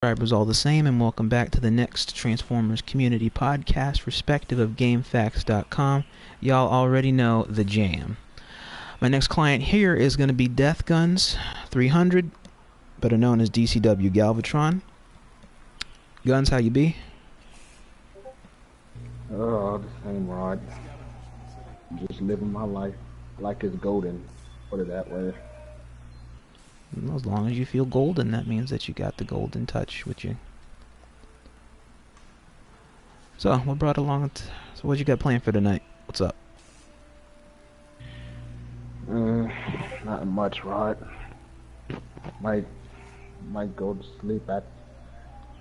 subscribers all the same, and welcome back to the next Transformers Community Podcast, respective of GameFAQs.com. Y'all already know the jam. My next client here is going to be death-gun-300387, better known as DCW Galvatron. Guns, how you be? Oh, the same, Rod. Just living my life like it's golden. Put it that way. Well, as long as you feel golden, that means that you got the golden touch with you. So, what brought along? So, what you got planned for tonight? What's up? Not much, Rod. Might go to sleep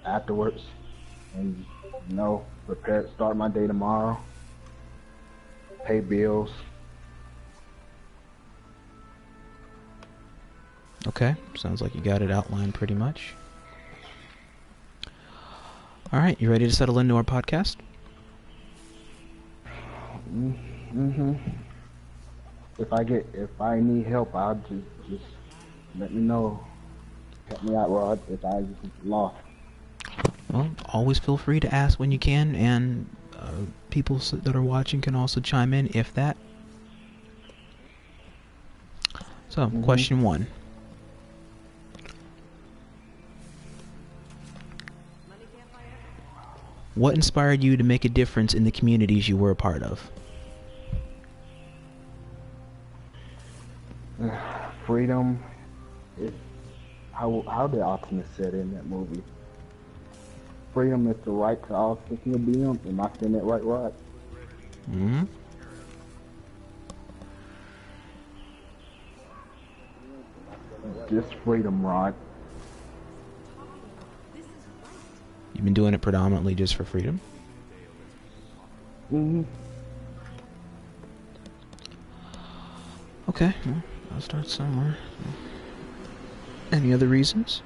afterwards, and start my day tomorrow. Pay bills. Okay, sounds like you got it outlined pretty much. Alright, you ready to settle into our podcast? Mm-hmm. If I need help, I'll just let me know. Help me out, Rod, if I just lost. Well, always feel free to ask when you can, and people that are watching can also chime in if that. So, question 1. What inspired you to make a difference in the communities you were a part of? Freedom is how did Optimus said in that movie. Freedom is the right to all sentient beings. Am I saying that right, Rod? Mm-hmm. Just freedom, Rod. You've been doing it predominantly just for freedom? Mm-hmm. Okay, well, I'll start somewhere. Any other reasons?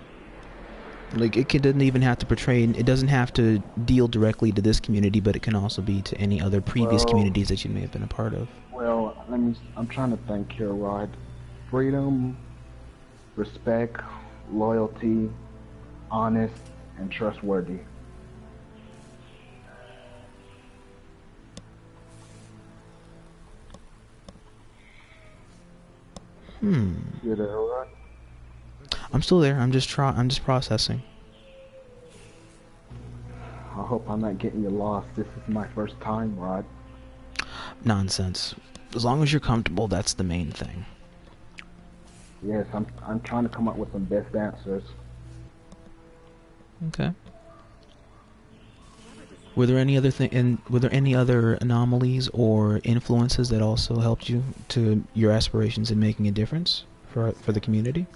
Like, doesn't even have to portray, it doesn't have to deal directly to this community, but it can also be to any other previous communities that you may have been a part of. Well, I'm trying to think here, Rod. Freedom, respect, loyalty, honest, and trustworthy. You there, Rod? I'm still there. I'm just processing. I hope I'm not getting you lost. This is my first time, Rod. Nonsense. As long as you're comfortable, that's the main thing. Yes, I'm trying to come up with some best answers. Okay. Were there any other anomalies or influences that also helped you to your aspirations in making a difference for the community?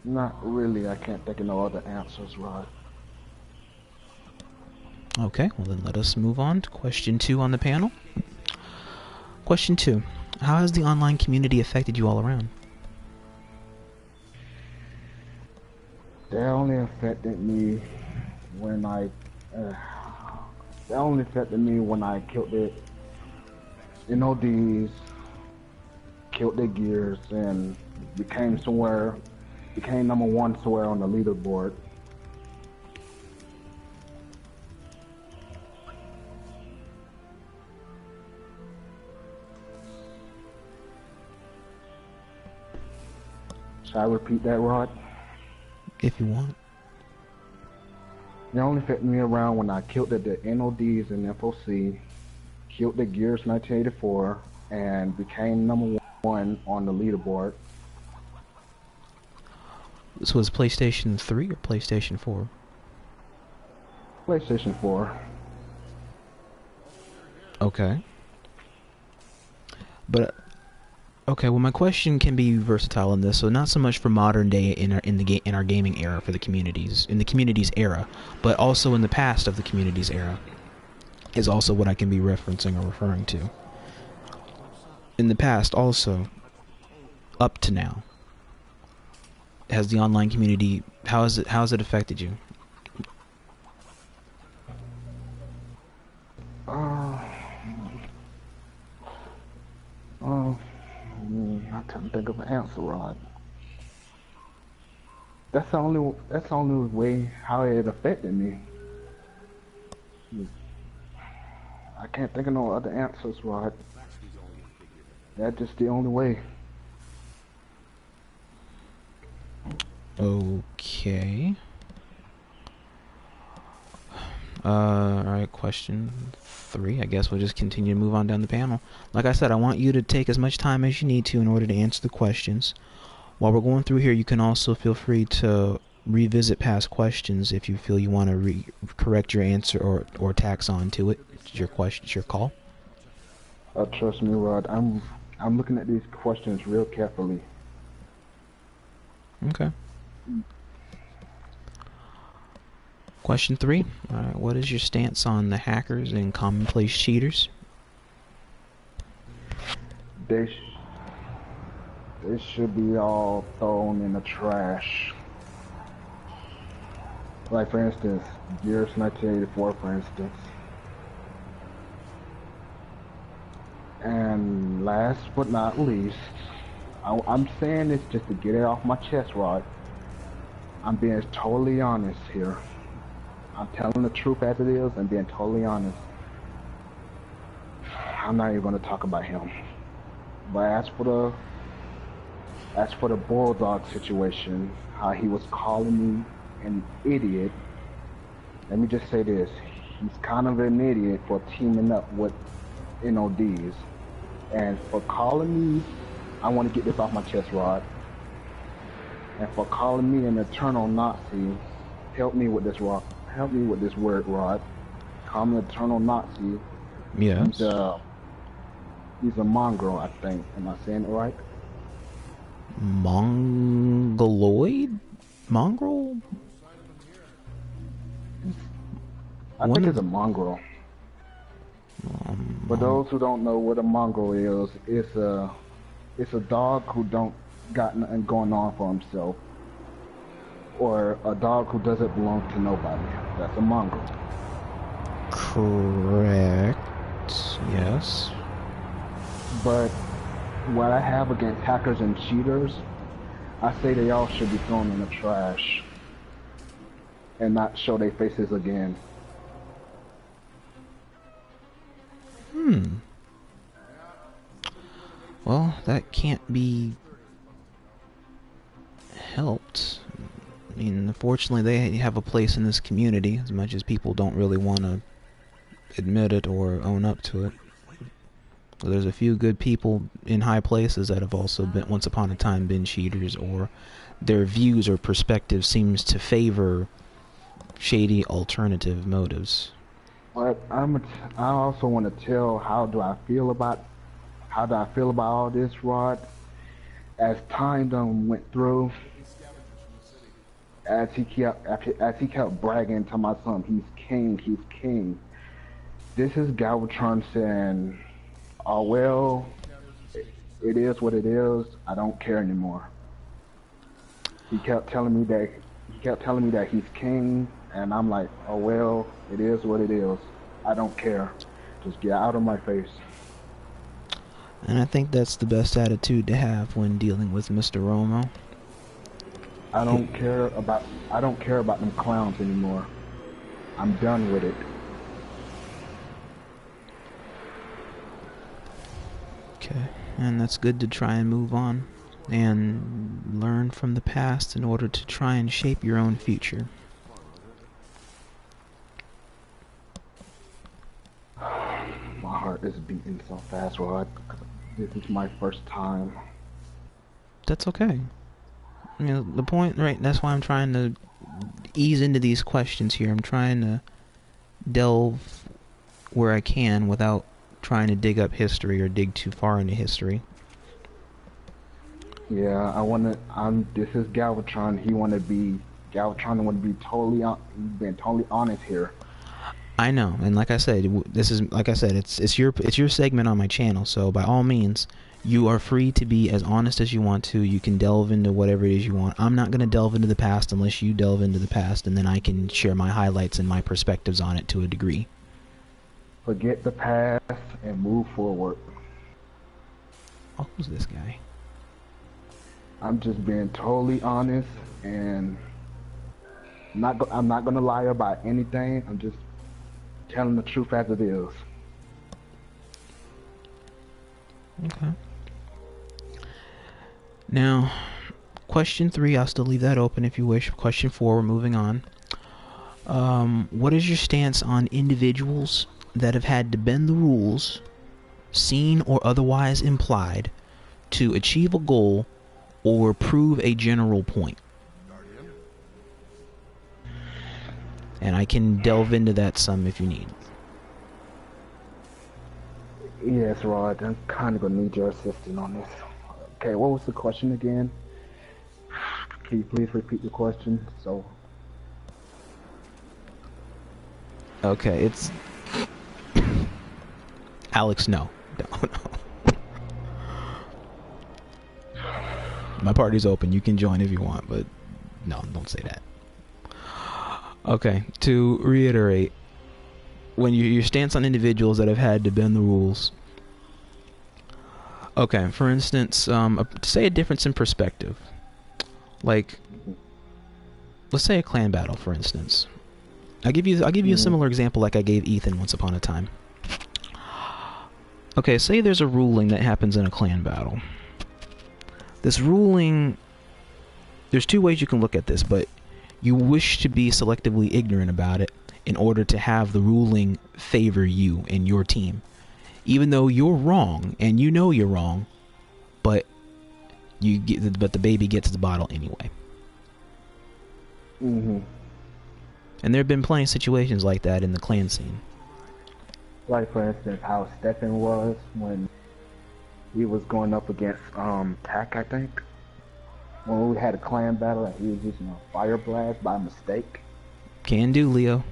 Not really. I can't think of no other answers, Rod. Okay, well then let us move on to question 2 on the panel. Question 2. How has the online community affected you all around? They only affected me when I killed the NODs, killed the gears, and became number 1 somewhere on the leaderboard. Should I repeat that, Rod? If you want. They only affected me around when I killed the NODs and FOC, killed the Gears 1984, and became number 1 on the leaderboard. This was PlayStation 3 or PlayStation 4? PlayStation 4. Okay. But okay, well, my question can be versatile in this, so not so much for modern day in our gaming era for the community's era, but also in the past of the community's era is also what I can be referencing or referring to. In the past, also, up to now, has the online community, how has it affected you? Not to can't think of an answer, Rod. That's the only way how it affected me. I can't think of no other answers, Rod. That's just the only way. Okay. Alright, question 3. I guess we'll just continue to move on down the panel. Like I said, I want you to take as much time as you need to in order to answer the questions. While we're going through here, you can also feel free to revisit past questions if you feel you want to correct your answer or tax on to it. It's your question, it's your call. Trust me, Rod. I'm looking at these questions real carefully. Okay. Question 3. What is your stance on the hackers and commonplace cheaters? They should be all thrown in the trash. Like, for instance, Gears 1984, for instance. And last but not least, I'm saying this just to get it off my chest, Rod. I'm being totally honest here. I'm telling the truth as it is and being totally honest. I'm not even going to talk about him. But as for the Bulldog situation, how he was calling me an idiot, let me just say this. He's kind of an idiot for teaming up with NODs. And for calling me, I want to get this off my chest, Rod. And for calling me an eternal Nazi, help me with this, Rod. Help me with this word, Rod. Call me eternal Nazi. Yes. He's a mongrel, I think. Am I saying it right? Mongoloid? Mongrel? I think it's a mongrel. For those who don't know what a mongrel is, it's a dog who don't got nothing going on for himself, or a dog who doesn't belong to nobody. That's a mongrel. Correct. Yes. But what I have against hackers and cheaters, I say they all should be thrown in the trash and not show their faces again. Well, that can't be helped. I mean, unfortunately, they have a place in this community, as much as people don't really want to admit it or own up to it. So there's a few good people in high places that have also been, once upon a time, been cheaters, or their views or perspective seems to favor shady alternative motives. But I also want to tell how do I feel about all this, Rod. As time done went through, as he kept bragging to my son, he's king. This is Galvatron saying, "Oh well, it is what it is. I don't care anymore." He kept telling me that he's king, and I'm like, "Oh well, it is what it is. I don't care. Just get out of my face." And I think that's the best attitude to have when dealing with Mr. Romo. I don't care about them clowns anymore. I'm done with it. Okay, and that's good to try and move on and learn from the past in order to try and shape your own future. My heart is beating so fast, Rod. This is my first time. That's okay. I mean, the point, right, that's why I'm trying to ease into these questions here. I'm trying to delve where I can without trying to dig up history or dig too far into history. Yeah, this is Galvatron. Galvatron want to be being totally honest here. I know, and like I said, it's your segment on my channel, so by all means, you are free to be as honest as you want to. You can delve into whatever it is you want. I'm not going to delve into the past unless you delve into the past, and then I can share my highlights and my perspectives on it to a degree. Forget the past and move forward. Oh, who's this guy? I'm just being totally honest, and I'm not gonna lie about anything. I'm just telling the truth as it is. Okay. Now, question 3, I'll still leave that open if you wish. Question 4, we're moving on. What is your stance on individuals that have had to bend the rules, seen or otherwise implied, to achieve a goal or prove a general point? And I can delve into that some if you need. Yes, Rod, I'm kind of gonna need your assistance on this. Okay, what was the question again? Can you please repeat the question? So. Okay, it's Alex. No, no. My party's open. You can join if you want, but no, don't say that. Okay, to reiterate, when your stance on individuals that have had to bend the rules. Okay, for instance, say a difference in perspective. Like, let's say a clan battle, for instance. I'll give you a similar example like I gave Ethan once upon a time. Okay, say there's a ruling that happens in a clan battle. This ruling, there's two ways you can look at this, but you wish to be selectively ignorant about it in order to have the ruling favor you and your team. Even though you're wrong, and you know you're wrong, but the baby gets the bottle anyway. Mm-hmm. And there have been plenty of situations like that in the clan scene. Like, for instance, how Stefan was when he was going up against Tack, I think. When we had a clan battle and he was using a fire blast by mistake. Can do, Leo.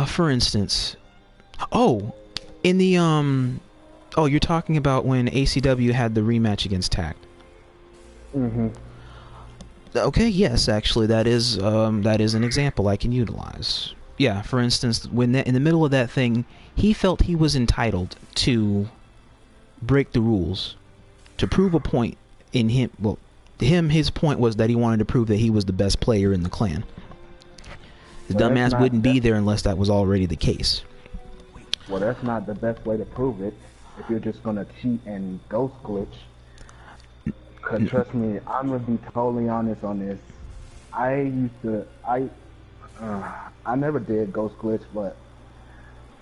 For instance, in the you're talking about when ACW had the rematch against Tack. Mm-hmm. Okay, yes, actually, that is an example I can utilize. Yeah, for instance, when in the middle of that thing, he felt he was entitled to break the rules to prove a point in him. Well, his point was that he wanted to prove that he was the best player in the clan. The dumbass wouldn't be there unless that was already the case. Well, that's not the best way to prove it. If you're just gonna cheat and ghost glitch. Cause trust me, I'm gonna be totally honest on this. I never did ghost glitch, but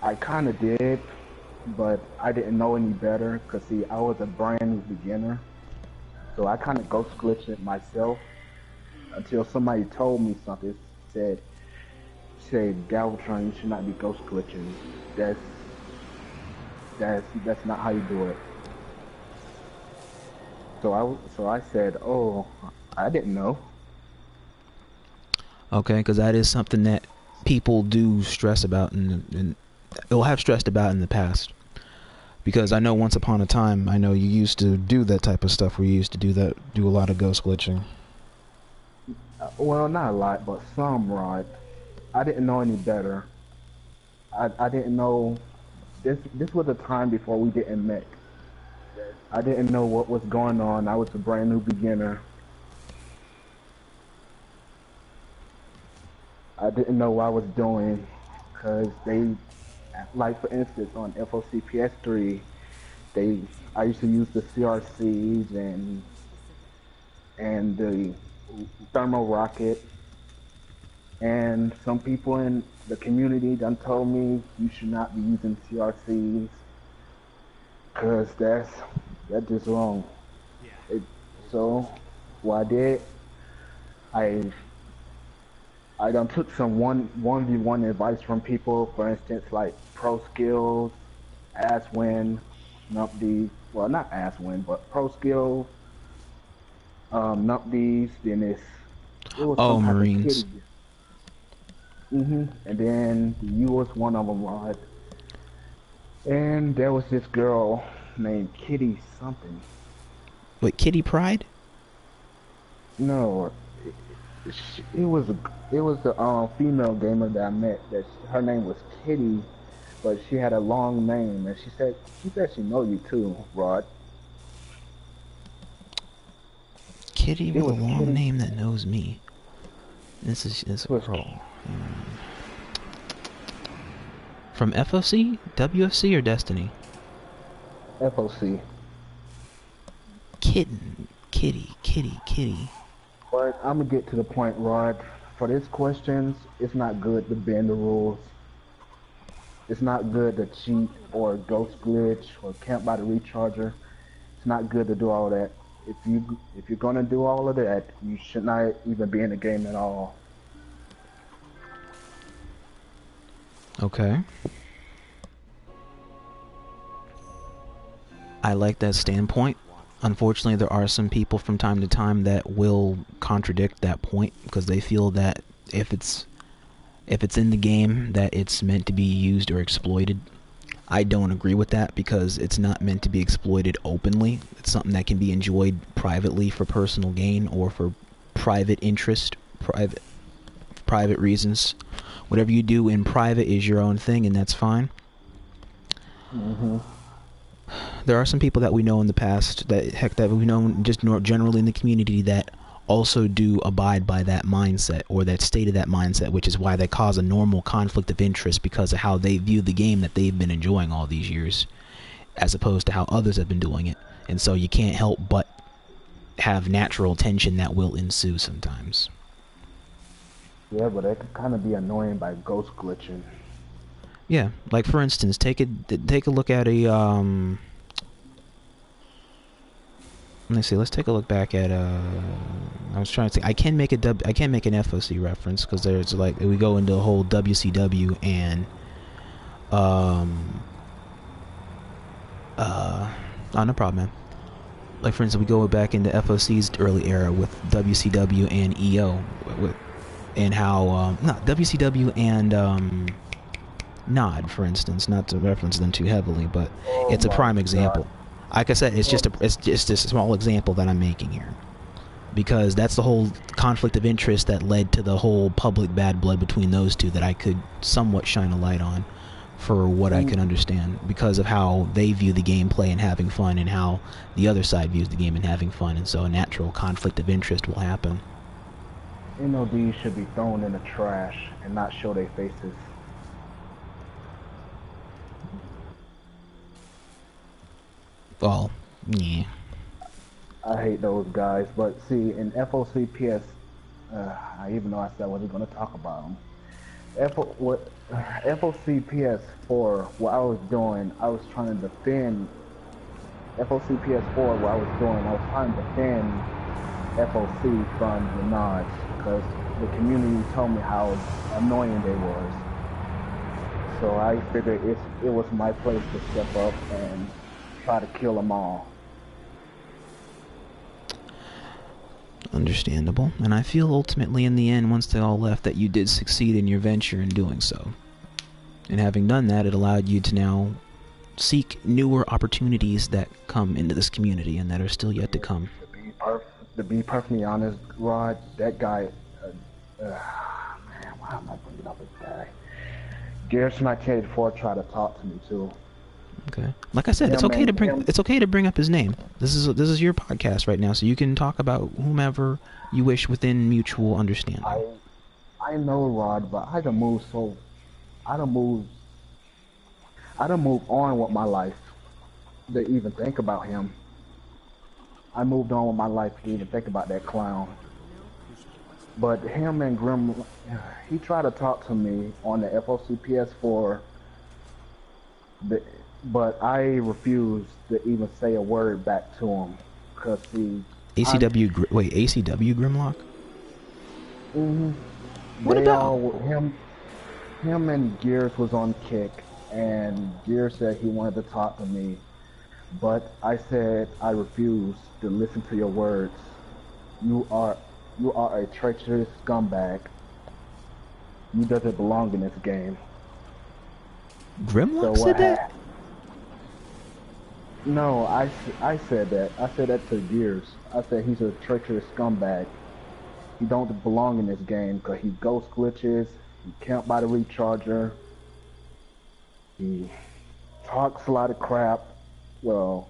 I kind of did, but I didn't know any better. Cause see, I was a brand new beginner, so I kind of ghost glitched it myself until somebody told me something. Said Galvatron, you should not be ghost glitching. That's not how you do it. So I said, oh, I didn't know. Okay, because that is something that people do stress about, and will have stressed about in the past. Because I know once upon a time, I know you used to do that type of stuff where you used to do a lot of ghost glitching. Well, not a lot, but some, Rod. I didn't know any better. I didn't know. This was a time before we didn't mix. I didn't know what was going on. I was a brand new beginner. I didn't know what I was doing, because they, like for instance, on FOC PS3, I used to use the CRCs and the thermal rocket, and some people in the community done told me you should not be using CRCs, because that's just wrong. So what I did, I done took some 1v1 advice from people, for instance, like Pro Skills, Aswin, Numpty, well, not Aswin, but Pro Skills, Numpties, then it was some type Marines. of kitty. And then you was one of them, Rod. And there was this girl named Kitty something. Wait, Kitty Pride? No, it was the female gamer that I met. Her name was Kitty, but she had a long name, and she said she know you too, Rod. Kitty It with a was long Kitty. name that knows me. This It was girl. From FOC, WFC, or Destiny? FOC. Kitten, kitty. But I'm gonna get to the point, Rod. For these questions, it's not good to bend the rules. It's not good to cheat or ghost glitch or camp by the recharger. It's not good to do all that. If you're gonna do all of that, you should not even be in the game at all. Okay. I like that standpoint. Unfortunately, there are some people from time to time that will contradict that point because they feel that if it's in the game that it's meant to be used or exploited. I don't agree with that because it's not meant to be exploited openly. It's something that can be enjoyed privately for personal gain or for private interest, private reasons. Whatever you do in private is your own thing, and that's fine. Mm-hmm. There are some people that we know in the past that we've known just generally in the community that also do abide by that mindset or that state of that mindset, which is why they cause a normal conflict of interest because of how they view the game that they've been enjoying all these years, as opposed to how others have been doing it. And so you can't help but have natural tension that will ensue sometimes. Yeah, but that could kind of be annoying by ghost glitching. Yeah, like for instance, take a look at a let me see. Let's take a look back at I was trying to say I can make an FOC reference because there's like we go into a whole WCW and oh, no problem, man. Like for instance, we go back into FOC's early era with WCW and EO, and how not WCW and Nod, for instance, not to reference them too heavily, but it's a prime example. Like I said, it's just a small example that I'm making here, because that's the whole conflict of interest that led to the whole public bad blood between those two that I could somewhat shine a light on for what I can understand because of how they view the gameplay and having fun and how the other side views the game and having fun, and so a natural conflict of interest will happen. NODs should be thrown in the trash and not show their faces. Well, yeah. I hate those guys, but see, in FOCPS, even though I said I wasn't going to talk about them, FOCPS4, what I was doing, I was trying to defend FOCPS4, what I was doing, I was trying to defend FOC from the nods, because the community told me how annoying they was. So I figured it was my place to step up and try to kill them all. Understandable. And I feel ultimately in the end, once they all left, that you did succeed in your venture in doing so. And having done that, it allowed you to now seek newer opportunities that come into this community and that are still yet to come. To be perfectly honest, Rod, that guy, man, why am I bringing up this guy? Garrison 1984 tried to talk to me too. Okay. Like I said, it's okay to bring up his name. This is your podcast right now, so you can talk about whomever you wish within mutual understanding. I know, Rod, but I done moved on with my life to even think about him. I moved on with my life to even think about that clown. But him and Grim, he tried to talk to me on the FOC PS4, but I refused to even say a word back to him because ACW Grimlock? Mm-hmm. What about him and Gears was on kick, and Gears said he wanted to talk to me, but I said I refuse to listen to your words. You are a treacherous scumbag. You doesn't belong in this game. Grimlock said that? No, I said that. I said that to Gears. I said he's a treacherous scumbag. He don't belong in this game because he ghost glitches, he can't buy the recharger, he talks a lot of crap. Well,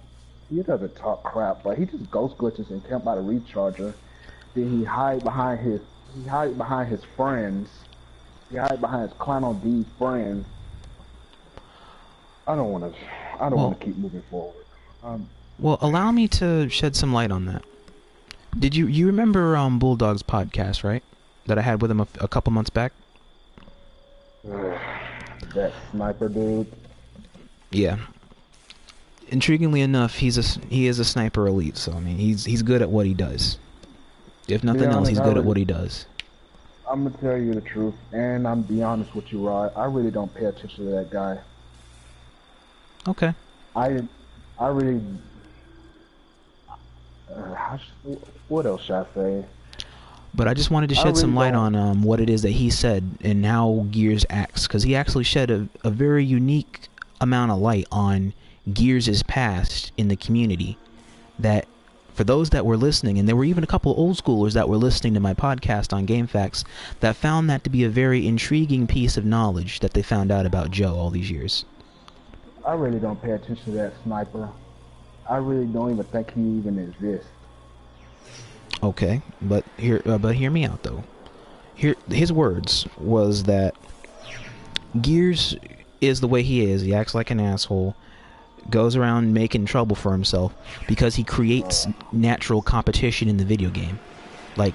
he doesn't talk crap, but he just ghost glitches and camp by the recharger. Then he hide behind his friends. He hide behind his Clan on D friends. I don't want to keep moving forward. Well, allow me to shed some light on that. Did you remember Bulldog's podcast, right? That I had with him a couple months back? That sniper dude. Yeah. Intriguingly enough, he is a sniper elite, so I mean he's good at what he does. If nothing else, he's good at what he does. I'm gonna tell you the truth, and I'm be honest with you, Rod. I really don't pay attention to that guy. Okay. I really. What else should I say? But I just wanted to shed some light on what it is that he said and how Gears acts, because he actually shed a very unique amount of light on Gears' past in the community. That for those that were listening, and there were even a couple of old schoolers that were listening to my podcast on GameFAQs, that found that to be a very intriguing piece of knowledge that they found out about Joe all these years. I really don't pay attention to that sniper. I really don't even think he even exists. Okay, but hear me out though. His words was that Gears is the way he is. He acts like an asshole, goes around making trouble for himself because he creates natural competition in the video game. Like,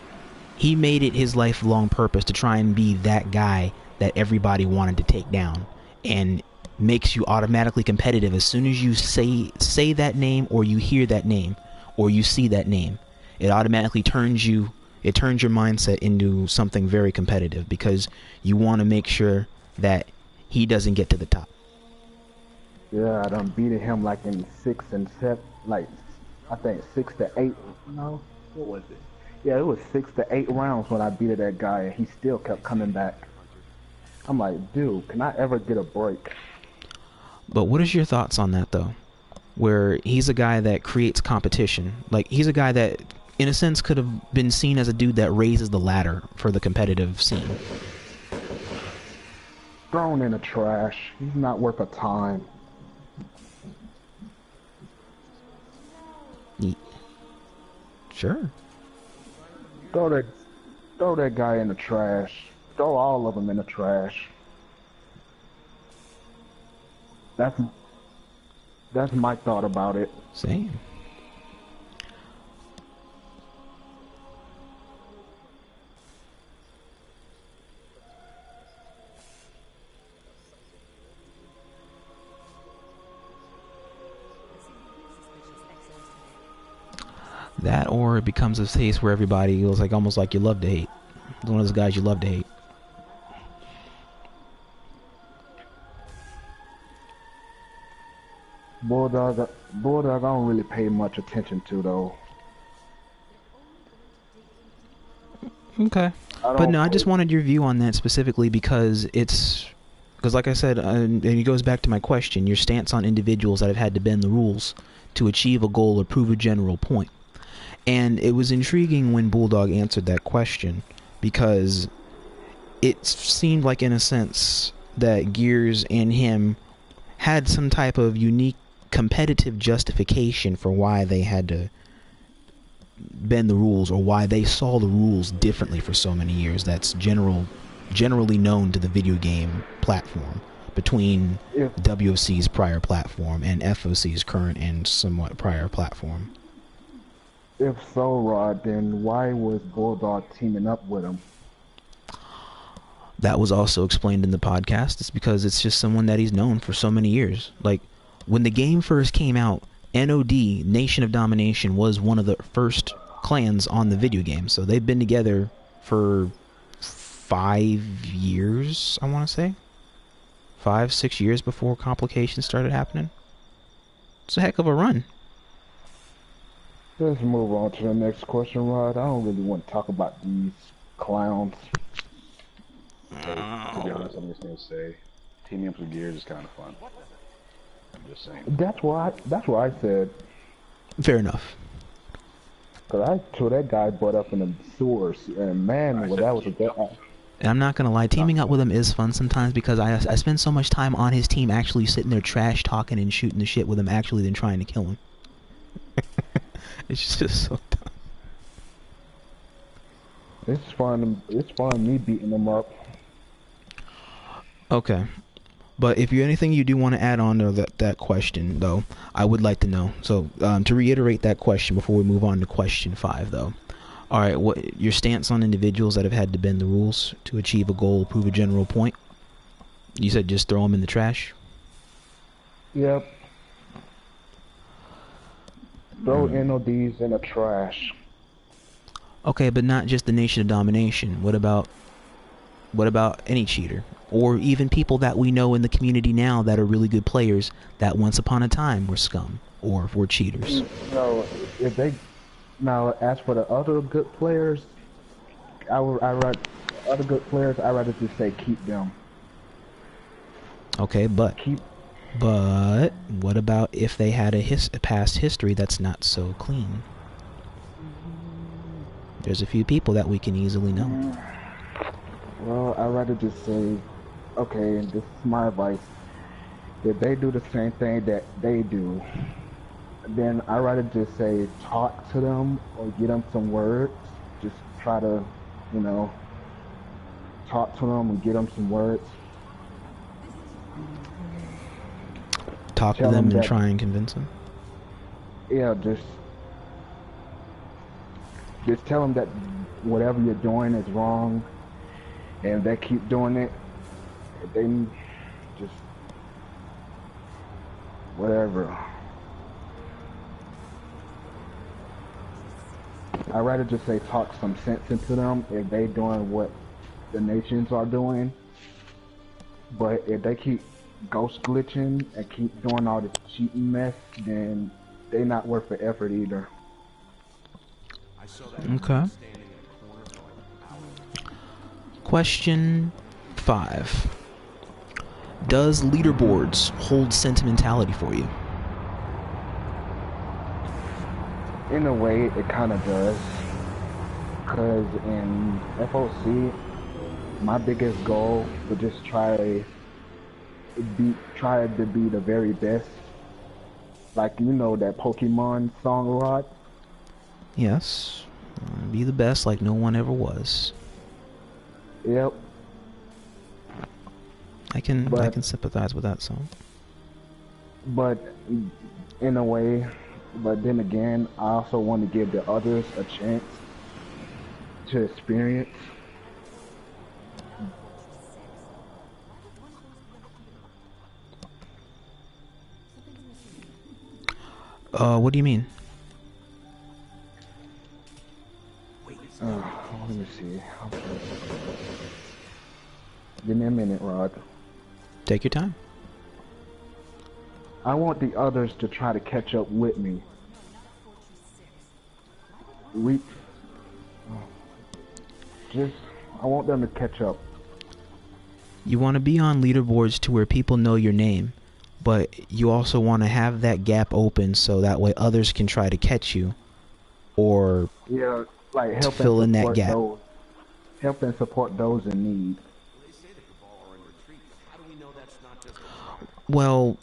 he made it his lifelong purpose to try and be that guy that everybody wanted to take down, and makes you automatically competitive as soon as you say that name, or you hear that name, or you see that name. It automatically turns your mindset into something very competitive, because you want to make sure that he doesn't get to the top. Yeah, I done beat him like in 6 and 7, like I think 6 to 8. No, what was it? Yeah, it was 6 to 8 rounds when I beat that guy, and he still kept coming back. I'm like, dude, can I ever get a break? But what is your thoughts on that though? Where he's a guy that creates competition. Like, he's a guy that, in a sense, could have been seen as a dude that raises the ladder for the competitive scene. Thrown in the trash. He's not worth a time. Sure. Throw that guy in the trash. Throw all of them in the trash. That's my thought about it. Same. That, or it becomes a case where everybody feels like almost like you love to hate. It's one of those guys you love to hate. Bulldog, I don't really pay much attention to though. Okay. But no, I just wanted your view on that specifically because like I said, and it goes back to my question, your stance on individuals that have had to bend the rules to achieve a goal or prove a general point. And it was intriguing when Bulldog answered that question, because it seemed like, in a sense, that Gears and him had some type of unique competitive justification for why they had to bend the rules, or why they saw the rules differently for so many years. That's generally known to the video game platform, between WFC's prior platform and FOC's current and somewhat prior platform. If so, Rod, then why was Bulldog teaming up with him? That was also explained in the podcast. It's because it's just someone that he's known for so many years. Like, when the game first came out, NOD, Nation of Domination, was one of the first clans on the video game. So they've been together for 5 years, I want to say. 5-6 years before complications started happening. It's a heck of a run. Let's move on to the next question, Rod. I don't really want to talk about these clowns. To be honest, I'm just gonna say, teaming up with Gears is kind of fun. I'm just saying. That's what I said. Fair enough. Cause I tore that guy butt up in the sewers, and man, well, that was a good. And I'm not gonna lie, teaming up with him is fun sometimes, because I spend so much time on his team actually sitting there trash talking and shooting the shit with him actually than trying to kill him. It's just so dumb. It's fun. It's fun me beating them up. Okay. But if you anything you do want to add on to that question, though, I would like to know. So to reiterate that question before we move on to question 5, though. All right, what your stance on individuals that have had to bend the rules to achieve a goal, prove a general point? You said just throw them in the trash. Yep. Throw NODs in the trash. Okay, but not just the Nation of Domination. What about any cheater? Or even people that we know in the community now that are really good players that once upon a time were scum or were cheaters. No, if they now as for the other good players, I'd rather just say keep them. Okay, but what about if they had a past history that's not so clean? There's a few people that we can easily know. Well, I'd rather just say, okay, and this is my advice. If they do the same thing that they do, then I'd rather just say talk to them or get them some words. Just try to, talk to them and get them some words. Talk to them and try and convince them? Yeah, just tell them that whatever you're doing is wrong, and if they keep doing it, they just whatever. I'd rather just say talk some sense into them if they doing what the nations are doing. But if they keep ghost glitching and keep doing all this cheating mess, then they not worth the effort either. Okay. Question 5. Does leaderboards hold sentimentality for you? In a way, it kind of does. Because in FOC, my biggest goal was just try to be the very best. Like, that Pokemon song a lot? Yes. Be the best like no one ever was. Yep. I can sympathize with that song. But in a way, but then again, I also want to give the others a chance to experience. What do you mean? Let me see. Give me a minute, Rod. Take your time. I want the others to try to catch up with me. I want them to catch up. You want to be on leaderboards to where people know your name, but you also want to have that gap open so that way others can try to catch you, or like help fill in that gap. Help and support those in need. Well,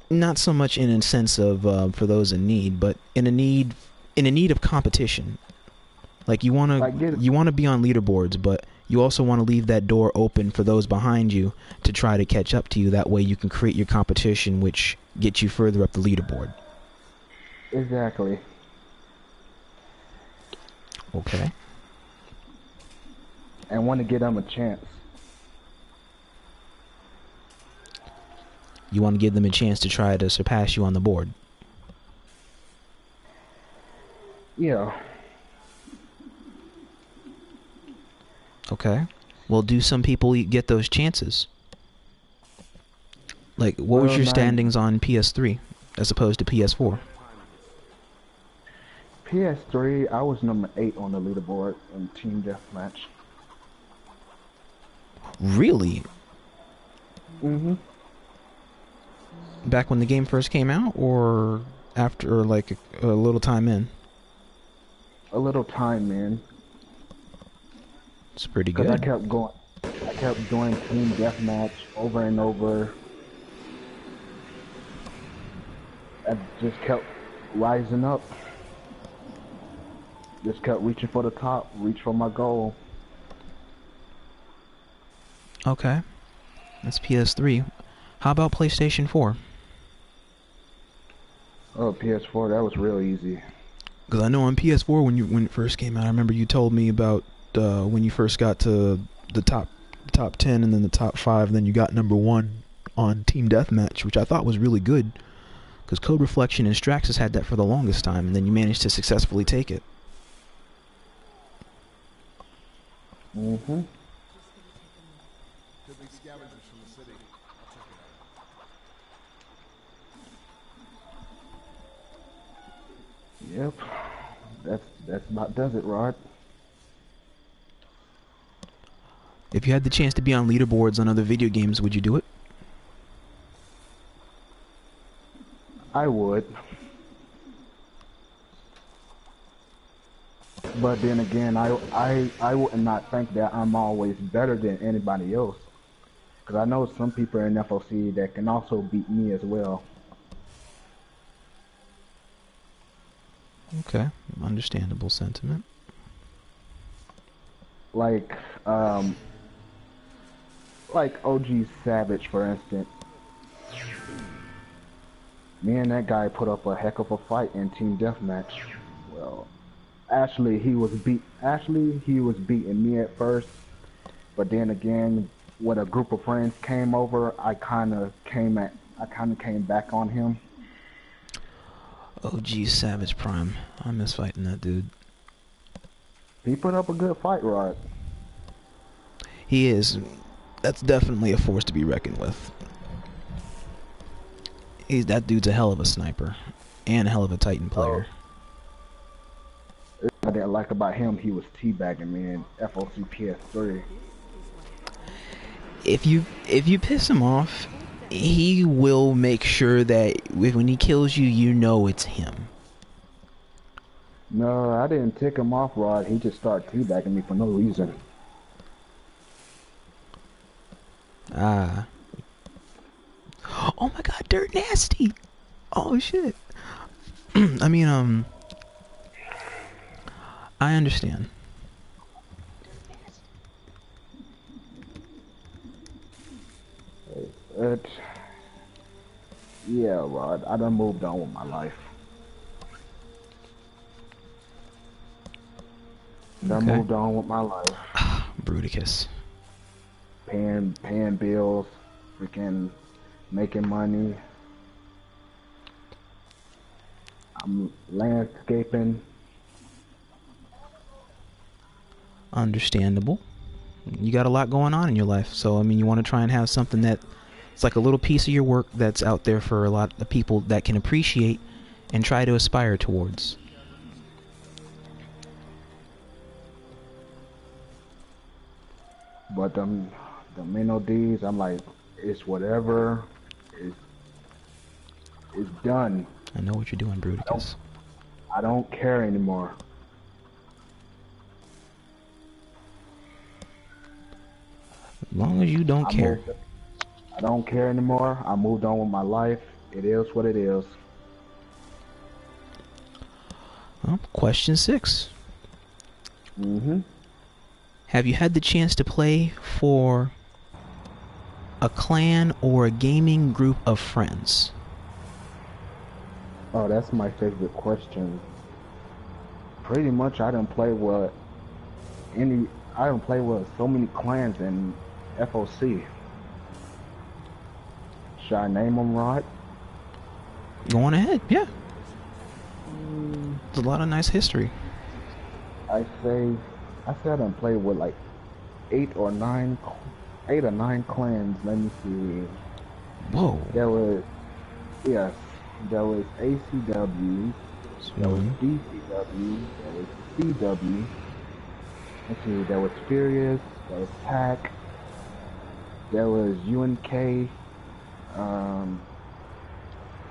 not so much in a sense of for those in need, but in a need of competition. Like you want to be on leaderboards, but you also want to leave that door open for those behind you to try to catch up to you. That way you can create your competition, which gets you further up the leaderboard. Exactly. Okay. And want to give them a chance. You want to give them a chance to try to surpass you on the board. Yeah. Okay. Well, do some people get those chances? Like, what was your standings on PS3 as opposed to PS4? PS3, I was number 8 on the leaderboard in Team Deathmatch. Really? Mm-hmm. Back when the game first came out, or after, like, a little time in? A little time in. It's pretty good. Because I kept doing Team Deathmatch over and over. I just kept rising up. Just kept reaching for the top, reach for my goal. Okay. That's PS3. How about PlayStation 4? Oh, PS4, that was real easy. Because I know on PS4 when it first came out, I remember you told me about when you first got to the top 10 and then the top 5, and then you got number 1 on Team Deathmatch, which I thought was really good. Because Code Reflection and Straxus had that for the longest time, and then you managed to successfully take it. Mm-hmm. Yep. That's about does it, Rod. If you had the chance to be on leaderboards on other video games, would you do it? I would. But then again, I would not think that I'm always better than anybody else. Because I know some people in FOC that can also beat me as well. Okay, understandable sentiment. Like OG Savage, for instance. Me and that guy put up a heck of a fight in Team Deathmatch. Well, actually he was beating me at first, but then again, when a group of friends came over, I kind of came back on him. OG Savage Prime. I miss fighting that dude. He put up a good fight, Rod. He is. That's definitely a force to be reckoned with. That dude's a hell of a sniper. And a hell of a Titan player. What I didn't like about him, he was teabagging me in FOC PS3. If you piss him off, he will make sure that when he kills you, you know it's him. No, I didn't tick him off, Rod. He just started teabagging me for no reason. Ah. Oh my god, Dirt Nasty! Oh shit. I mean, I understand. Yeah, Rod, I done moved on with my life. Done moved on with my life. Bruticus. Paying bills, freaking making money. I'm landscaping. Understandable. You got a lot going on in your life, so I mean, you want to try and have something that it's like a little piece of your work that's out there for a lot of people that can appreciate and try to aspire towards. But the MNODs, I'm like, it's whatever. It's done. I know what you're doing, Bruticus. I don't care anymore. As long as you don't care. I don't care anymore. I moved on with my life. It is what it is. Well, question 6. Have you had the chance to play for a clan or a gaming group of friends? Oh, that's my favorite question. Pretty much, I didn't play with so many clans in FOC. Should I name them, Rod? Go on ahead, yeah. There's a lot of nice history. I said I done played with like 8 or 9 clans. Let me see. Whoa. There was ACW, there was DCW, there was CW. Let's see, there was Furious, there was PAC, there was UNK.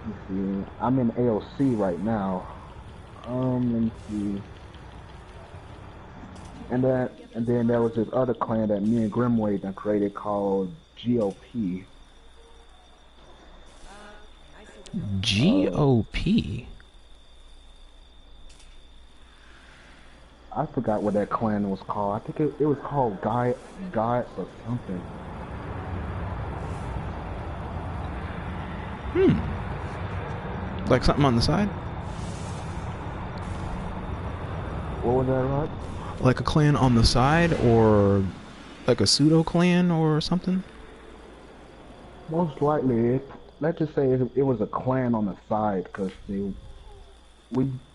Let's see. I'm in AOC right now. Let me see. And then there was this other clan that me and Grimway done created called GOP. GOP? I forgot what that clan was called. I think it was called Gods or something. Like something on the side? What was that, Rod? Like a clan on the side, or like a pseudo clan or something? Most likely, let's just say it was a clan on the side, because it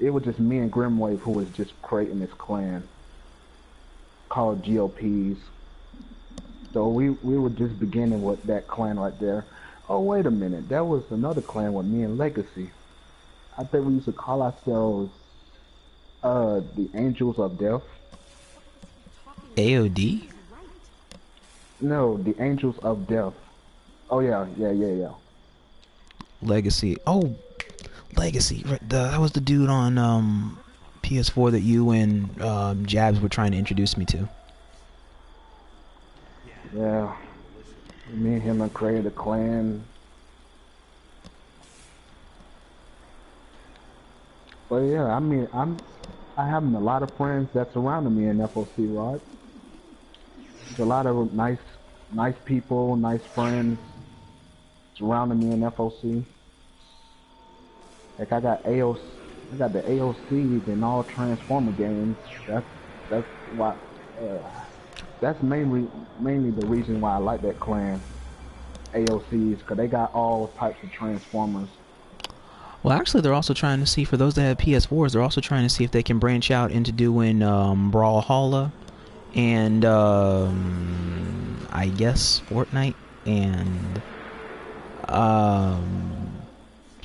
was just me and Grimwave who was just creating this clan called GOPs. So we were just beginning with that clan right there. Oh, wait a minute, that was another clan with me and Legacy. I think we used to call ourselves the Angels of Death. AOD? No, the Angels of Death. Oh yeah. Legacy. Oh, Legacy. That was the dude on PS4 that you and Jabs were trying to introduce me to. Yeah. Me and him have created a clan. But yeah, I mean, I have a lot of friends that surrounded me in FOC, Rod. There's a lot of nice people, nice friends surrounding me in FOC. Like I got the AOCs in all Transformer games. That's why. That's mainly the reason why I like that clan, AOCs, because they got all types of Transformers. Well, actually, they're also trying to see, for those that have PS4s, they're also trying to see if they can branch out into doing Brawlhalla and I guess Fortnite and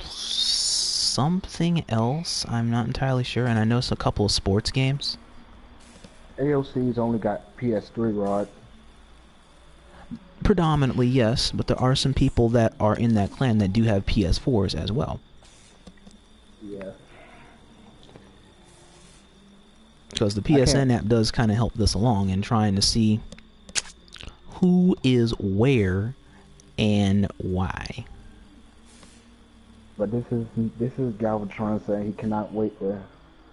something else. I'm not entirely sure, and I know it's a couple of sports games. AOC's only got PS3, Rod. Predominantly, yes, but there are some people that are in that clan that do have PS4s as well. Yeah. Because the PSN app does kind of help this along in trying to see who is where and why. But this is Galvatron saying he cannot wait to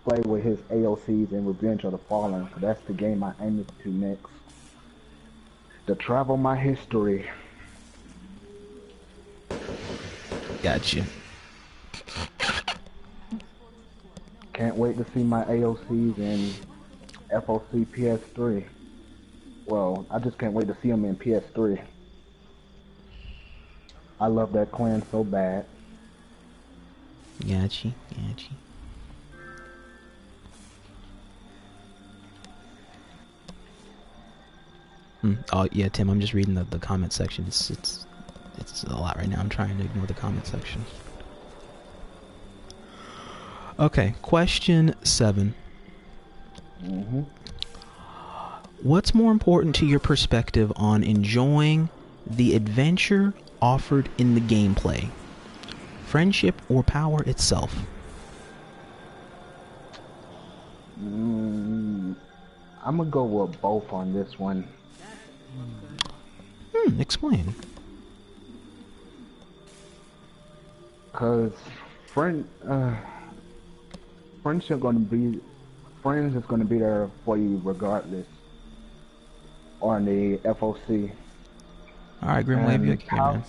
play with his AOCs in Revenge of the Fallen. So that's the game I aim to next. To travel my history. Gotcha. Can't wait to see my AOCs in FOC PS3. Well, I just can't wait to see them in PS3. I love that clan so bad. Gotcha. Oh yeah, Tim, I'm just reading the comment section. It's a lot right now. I'm trying to ignore the comment section. Okay, question 7. What's more important to your perspective on enjoying the adventure offered in the gameplay? Friendship or power itself? I'm gonna go with both on this one. Explain. Cause friends is gonna be there for you regardless. On the FOC. Alright, Grimwave, you can hear, man.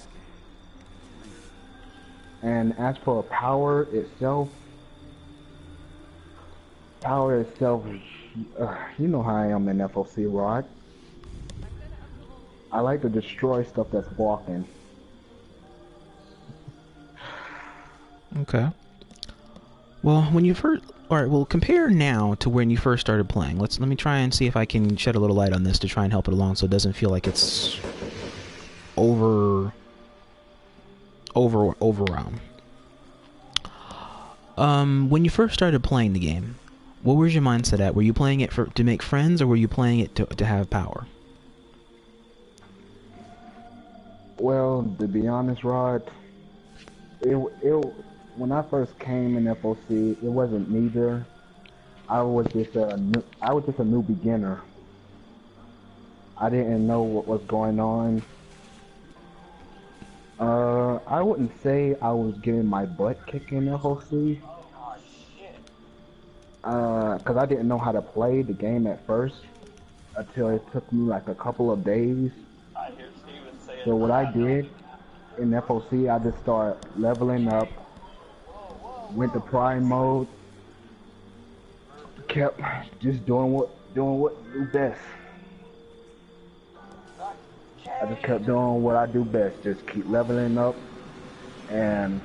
And as for power itself, you know how I am in FOC, Rod. I like to destroy stuff that's walking. Okay. Well, when you first... Alright, well, compare now to when you first started playing. Let me try and see if I can shed a little light on this to try and help it along so it doesn't feel like it's overwhelmed. When you first started playing the game, what was your mindset at? Were you playing it to make friends, or were you playing it to have power? Well, to be honest, Rod, when I first came in FOC, it wasn't neither. I was just a new beginner. I didn't know what was going on. I wouldn't say I was getting my butt kicked in FOC. Because I didn't know how to play the game at first until it took me like a couple of days. So what I did in FOC, I just started leveling up, went to prime mode, kept just doing what I do best. I just kept doing what I do best, just keep leveling up, and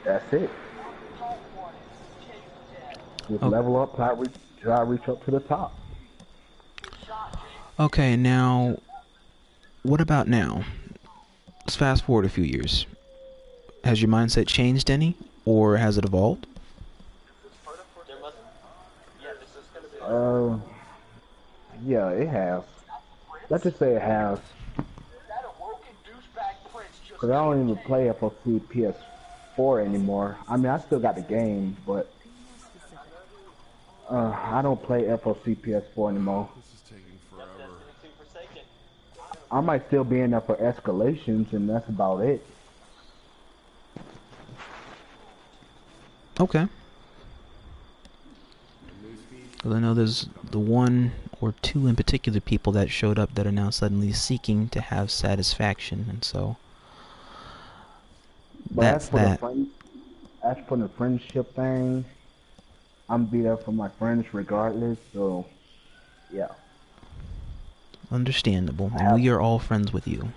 that's it. Just level up, try to reach up to the top. Okay, now, what about now? Let's fast forward a few years. Has your mindset changed any, or has it evolved? Yeah, it has. Let's just say it has. Because I don't even play FOC PS4 anymore. I mean, I still got the game, but I don't play FOC PS4 anymore. I might still be in there for escalations, and that's about it. Okay. Well, I know there's the one or two in particular people that showed up that are now suddenly seeking to have satisfaction, and so but that's that. As for the friendship thing, I'm be there for my friends regardless, so yeah. Understandable. And we are all friends with you.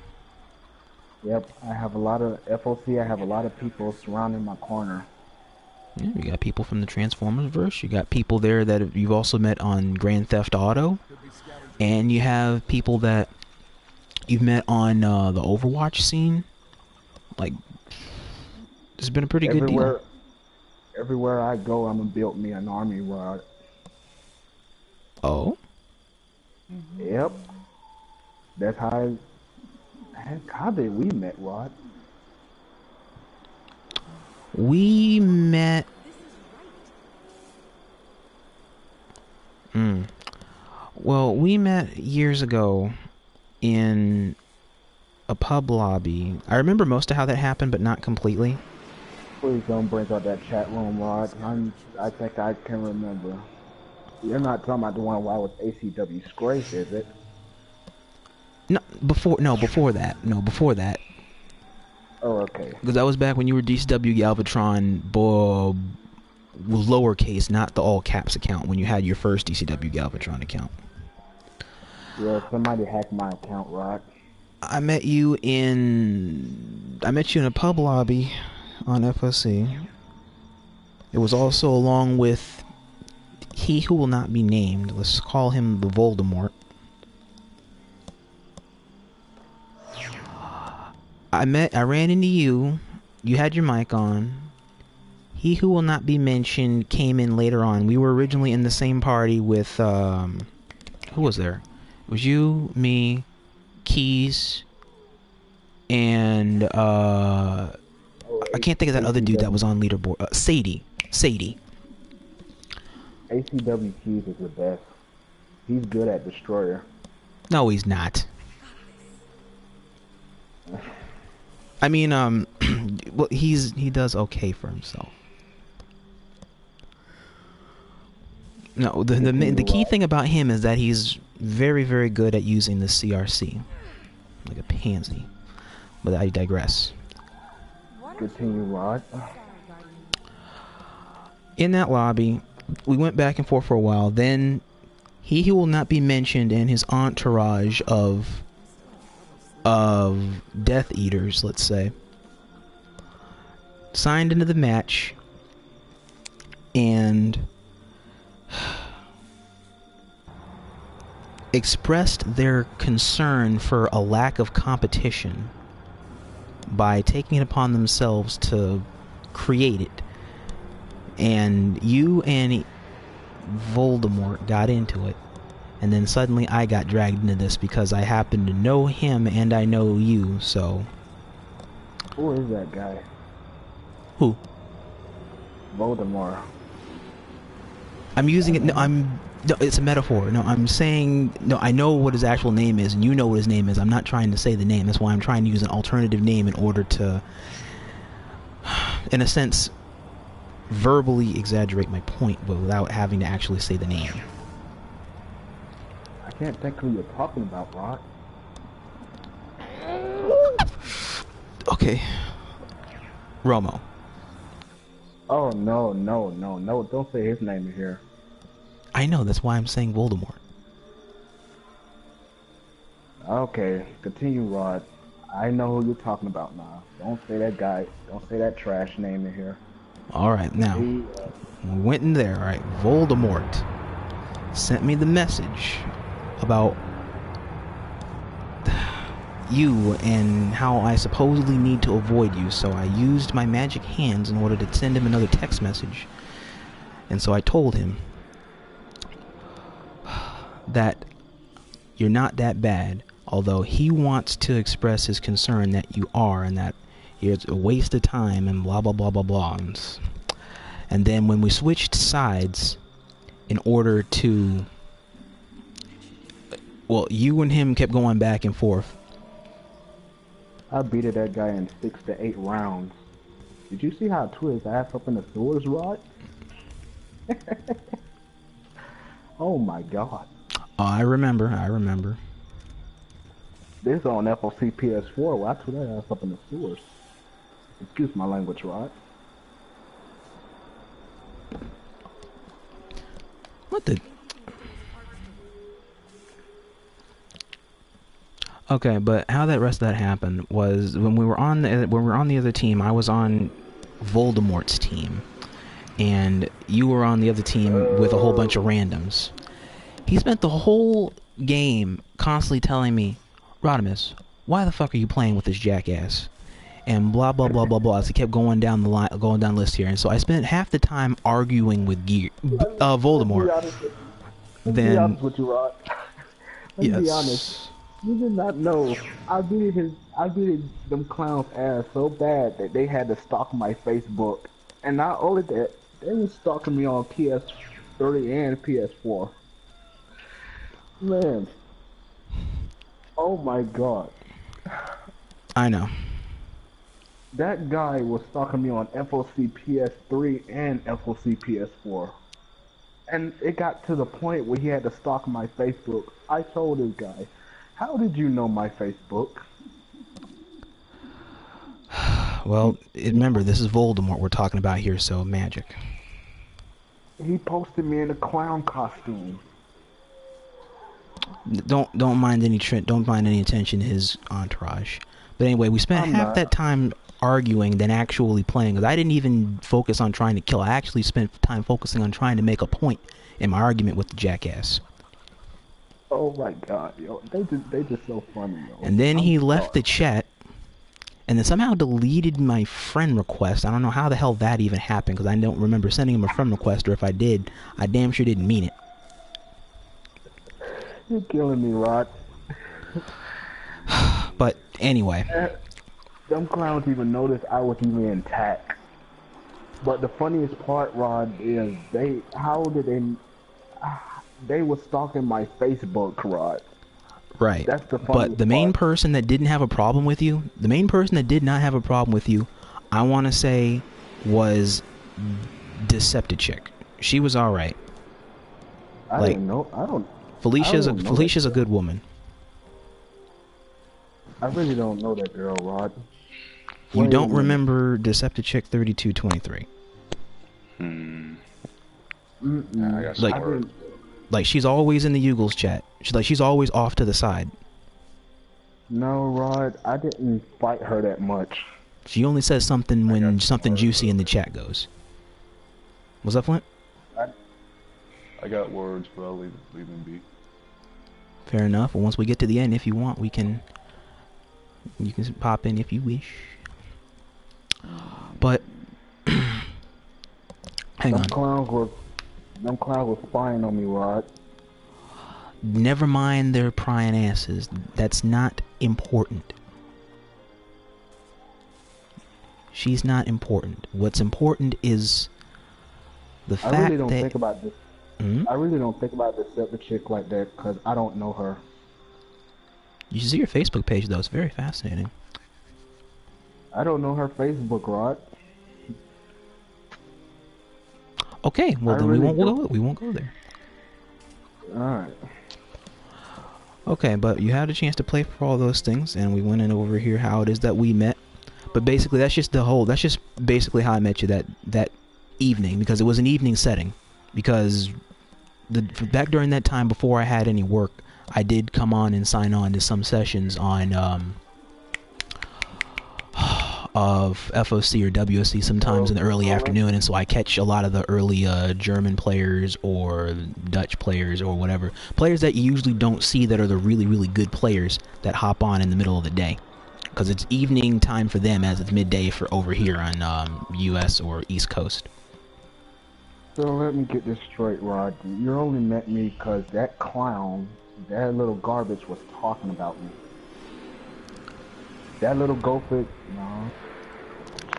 Yep, I have a lot of FOC, I have a lot of people surrounding my corner. Yeah, you got people from the Transformers verse, you got people there that you've also met on Grand Theft Auto, and you have people that you've met on the Overwatch scene. Like, it's been a pretty good deal. Everywhere I go, I'm gonna build me an army rod. Oh? Yep. That's how did we met, Rod? We met... Well, we met years ago in a pub lobby. I remember most of how that happened, but not completely. Please don't bring up that chat room, Rod. I think I can remember. You're not talking about the one where I was ACW Scrape, is it? No, before that. Oh, okay. Because that was back when you were DCW Galvatron, with lowercase, not the all caps account, when you had your first DCW Galvatron account. Yeah, somebody hacked my account, Rod. I met you in a pub lobby on FOC. It was also along with he who will not be named. Let's call him the Voldemort. I ran into you. You had your mic on. He who will not be mentioned came in later on. We were originally in the same party with, who was there? It was you, me, Keys, and, I can't think of that other dude that was on leaderboard. Sadie. ACW Keys is the best. He's good at Destroyer. No, he's not. I mean, well, he does okay for himself. No, the key thing about him is that he's very, very good at using the CRC, like a pansy. But I digress. Continue, Rod. In that lobby, we went back and forth for a while. Then, he who will not be mentioned and his entourage of Death Eaters, let's say, signed into the match and expressed their concern for a lack of competition by taking it upon themselves to create it. And you and Voldemort got into it. And then suddenly I got dragged into this because I happen to know him and I know you, so... Who is that guy? Who? Voldemort. I'm using it... No, it's a metaphor. No, I'm saying... No, I know what his actual name is, and you know what his name is. I'm not trying to say the name. That's why I'm trying to use an alternative name in order to... In a sense... verbally exaggerate my point, but without having to actually say the name. I can't think who you're talking about, Rod. Okay. Romo. Oh, no, don't say his name in here. I know, that's why I'm saying Voldemort. Okay, continue, Rod. I know who you're talking about now. Don't say that guy. Don't say that trash name in here. Alright, now, we went in there, alright. Voldemort sent me the message about you and how I supposedly need to avoid you, so I used my magic hands in order to send him another text message. And so I told him that you're not that bad, although he wants to express his concern that you are, and that it's a waste of time and blah blah blah blah blah. And then when we switched sides in order to, well, you and him kept going back and forth. I beat that guy in 6 to 8 rounds. Did you see how I threw his ass up in the sewers, Rod? Oh my god. I remember. This is on FOC PS4 where I threw that ass up in the sewers. Excuse my language, Rod. What the? Okay, but how that rest of that happened was when we were on the other team, I was on Voldemort's team, and you were on the other team with a whole bunch of randoms. He spent the whole game constantly telling me, Rodimus, why the fuck are you playing with this jackass? And blah blah blah blah blah. As he kept going down the list here, and so I spent half the time arguing with Voldemort. Let's be honest with you, Rod. Let's be honest. You did not know. I beat them clowns' ass so bad that they had to stalk my Facebook. And not only that, they were stalking me on PS3 and PS4. Man. Oh my god. I know. That guy was stalking me on FOC PS3 and FOC PS4. And it got to the point where he had to stalk my Facebook. I told this guy, how did you know my Facebook? Well, remember, this is Voldemort we're talking about here, so magic. He posted me in a clown costume. Don't mind any attention to his entourage. But anyway, we spent half that time arguing than actually playing. Because I didn't even focus on trying to kill. I actually spent time focusing on trying to make a point in my argument with the jackass. Oh my god, yo, they just so funny, yo. And then he left the chat, and then somehow deleted my friend request. I don't know how the hell that even happened, because I don't remember sending him a friend request, or if I did, I damn sure didn't mean it. You're killing me, Rod. But anyway, them clowns even noticed I was even intact. But the funniest part, Rod, is they were stalking my Facebook, Rod. right. That's the funniest But the main part. person that didn't have a problem with you, the main person that did not have a problem with you, I want to say, was Deceptichick. She was all right. I didn't know. Felicia's I don't know a good woman. I really don't know that girl, Rod. You don't remember Deceptichick 3223? Nah, I got some Like- word. Like, she's always in the Eagles chat. She's always off to the side. No, Rod, I didn't fight her that much. She only says something when got something word. juicy in the chat goes. What's up, Flint? I got words, but I'll leave them be. Fair enough. Well, once we get to the end, if you want, you can pop in if you wish. But hang on. Them clowns were spying on me, Rod. Never mind their prying asses. That's not important. She's not important. What's important is the fact I really don't that think about this. Hmm? I really don't think about this separate chick like that because I don't know her. You should see her Facebook page, though. It's very fascinating. I don't know her Facebook, Rod. Okay, well I then really we won't go there. Alright. Okay, but you had a chance to play for all those things, and we went in over here how it is that we met. But basically, that's just basically how I met you that evening, because it was an evening setting. Because back during that time, before I had any work, I did come on and sign on to some sessions on of FOC or WOC sometimes in the early afternoon, and so I catch a lot of the early German players or Dutch players or whatever, players that you usually don't see that are the really, really good players that hop on in the middle of the day, because it's evening time for them as it's midday for over here on US or East Coast. So let me get this straight, Rod. You only met me because that clown, that little garbage was talking about me. That little gopher, no.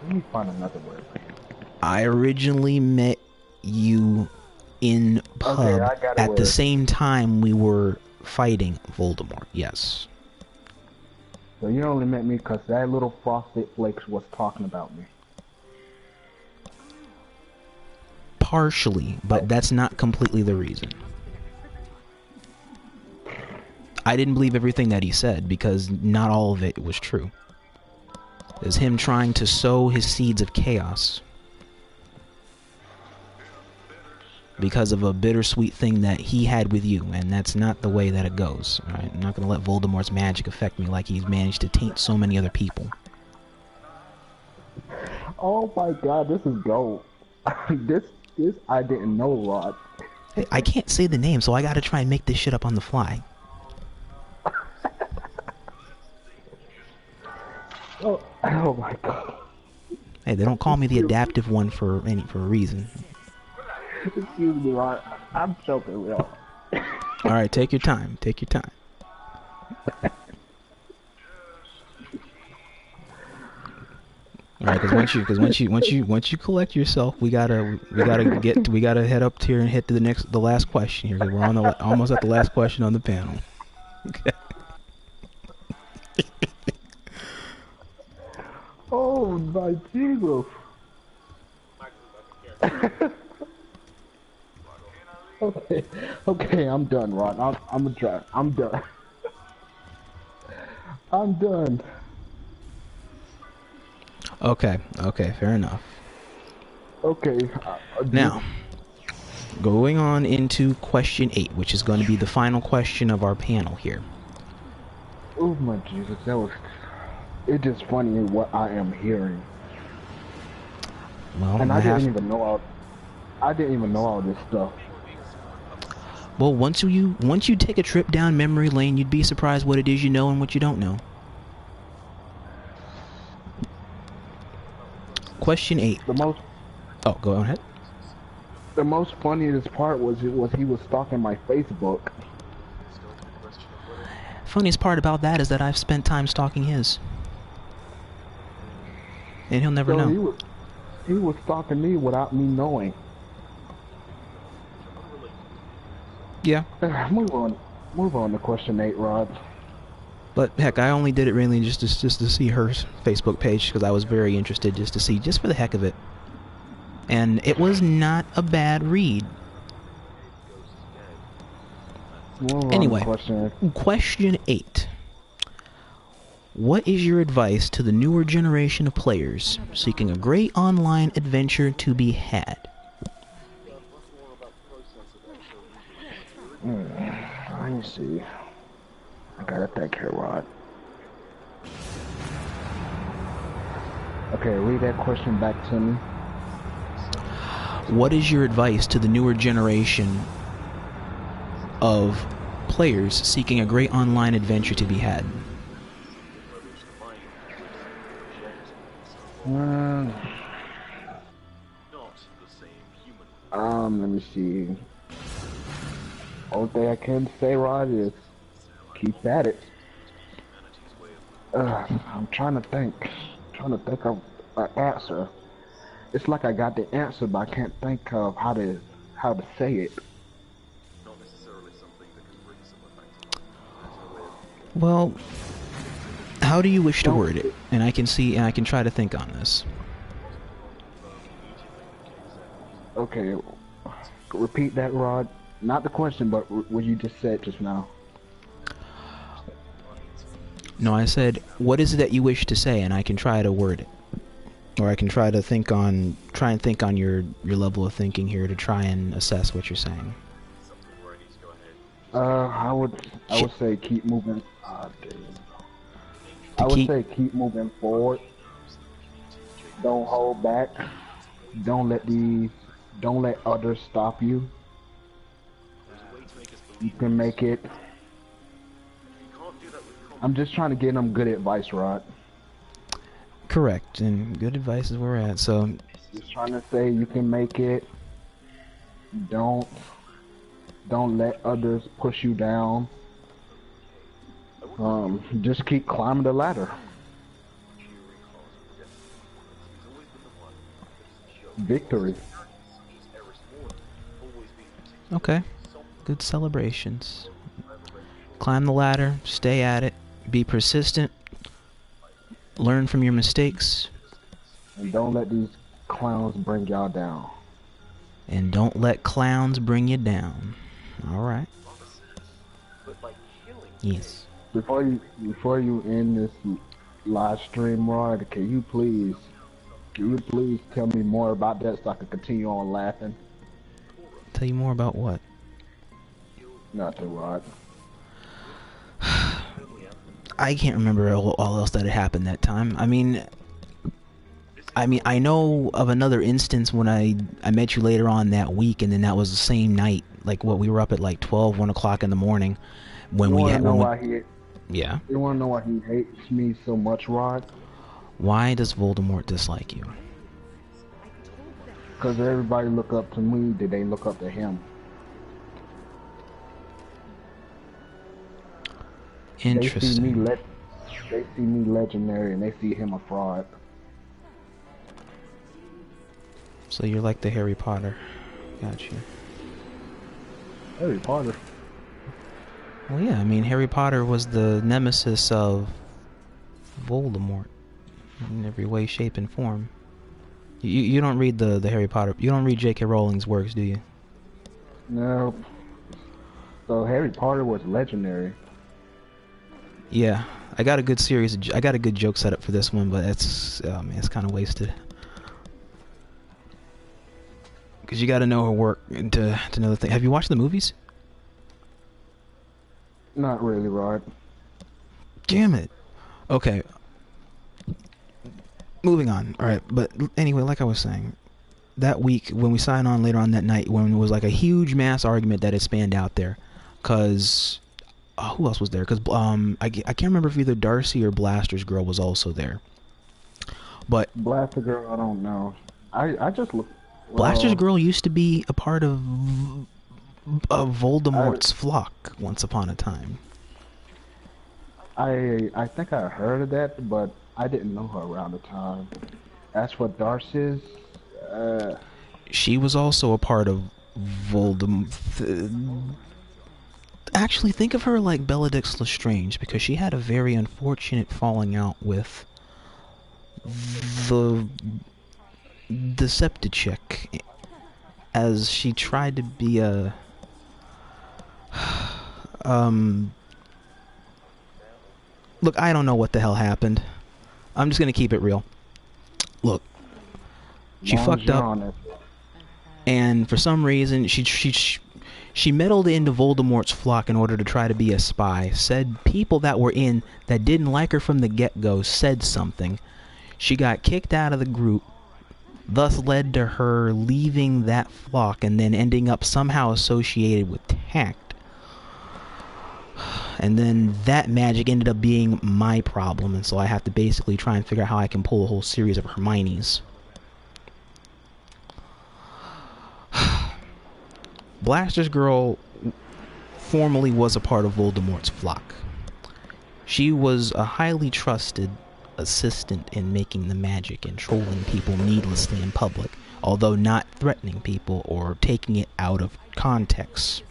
Let me find another word for him. I originally met you in pub at the same time we were fighting Voldemort, yes. So you only met me because that little frosted flakes was talking about me. Partially, but that's not completely the reason. I didn't believe everything that he said, because not all of it was true. It was him trying to sow his seeds of chaos because of a bittersweet thing that he had with you, and that's not the way that it goes. All right? I'm not going to let Voldemort's magic affect me like he's managed to taint so many other people. Oh my god, this is gold. This I didn't know, Rod. Hey, I can't say the name, so I got to try and make this shit up on the fly. Oh my god. Hey, they don't call me the adaptive one for a reason. Excuse me, Rod. I'm joking, real. All right, take your time. Take your time. All right, because once you collect yourself, we gotta head up here and hit to the last question here. 'Cause we're on almost at the last question on the panel. Okay. Oh my Jesus. Okay, I'm done, Rod. I'm gonna try. I'm done. I'm done. Okay, fair enough. Okay. Now, going on into question 8, which is going to be the final question of our panel here. Oh my Jesus, it's just funny what I am hearing. Well, and I didn't even know all this stuff. Well, once you take a trip down memory lane, you'd be surprised what it is you know and what you don't know. Question 8. Oh, go ahead. The most funniest part was he was stalking my Facebook. Funniest part about that is that I've spent time stalking his. And he'll never know. He was stalking me without me knowing. Yeah. Move on to question 8, Rod. But heck, I only did it really just to see her Facebook page, because I was very interested just to see, just for the heck of it. And it was not a bad read. Anyway, question 8. What is your advice to the newer generation of players seeking a great online adventure to be had? Let me see. I gotta think here, Rod. Okay, read that question back to me. What is your advice to the newer generation of players seeking a great online adventure to be had? Let me see. Only thing I can say, Rod, is keep at it. I'm trying to think of an answer. It's like I got the answer, but I can't think of how to say it. Well, how do you wish to word it? And I can try to think on this. Okay, repeat that, Rod. Not the question, but what you just said just now. No, I said, what is it that you wish to say, and I can try to word it. Or I can try and think on your level of thinking here to try and assess what you're saying. I would say keep moving. To I would keep... say keep moving forward. Don't hold back. Don't let these. Don't let others stop you. You can make it. I'm just trying to give them good advice, Rod. Correct, and good advice is where we're at, so... Just trying to say you can make it. Don't let others push you down. Just keep climbing the ladder. Victory. Okay. Good celebrations. Climb the ladder, stay at it, be persistent, learn from your mistakes. And don't let these clowns bring y'all down. And don't let clowns bring you down. Alright. Yes. Before you end this live stream, Rod, can you please tell me more about that so I can continue on laughing? Tell you more about what? Nothing, Rod. I can't remember all else that had happened that time. I mean, I know of another instance when I met you later on that week, and then that was the same night. Like, what, we were up at like 1 o'clock in the morning when You we wanna had... know why he? Yeah? You wanna know why he hates me so much, Rod? Why does Voldemort dislike you? Because everybody look up to me, did they look up to him? Interesting. They see me legendary, and they see him a fraud. So you're like the Harry Potter. Gotcha. Harry Potter. Well, yeah, I mean, Harry Potter was the nemesis of Voldemort in every way, shape, and form. You don't read the Harry Potter... You don't read J.K. Rowling's works, do you? No. So Harry Potter was legendary. Yeah, I got a good series. I got a good joke set up for this one, but it's kind of wasted. Because you got to know her work and to know the thing. Have you watched the movies? Not really, Rod. Damn it. Okay. Moving on. All right, but anyway, like I was saying, that week when we signed on later on that night, when it was like a huge mass argument that had spanned out there, because who else was there? Because I can't remember if either Darcy or Blaster's girl was also there. But Blaster girl, I don't know. I just look. Blaster's girl used to be a part of Voldemort's flock once upon a time. I think I heard of that, but I didn't know her around the time. As for Darcy's, she was also a part of Voldemort. Actually, think of her like Benedict Lestrange, because she had a very unfortunate falling out with the Decepticek, as she tried to be a look, I don't know what the hell happened. I'm just gonna keep it real. Look, she fucked up, and for some reason she meddled into Voldemort's flock in order to try to be a spy. Said people that were in that didn't like her from the get-go said something. She got kicked out of the group, thus led to her leaving that flock and then ending up somehow associated with Tact. And then that magic ended up being my problem, and so I have to basically try and figure out how I can pull a whole series of Hermiones. Blaster's girl formerly was a part of Voldemort's flock. She was a highly trusted assistant in making the magic and trolling people needlessly in public, although not threatening people or taking it out of context.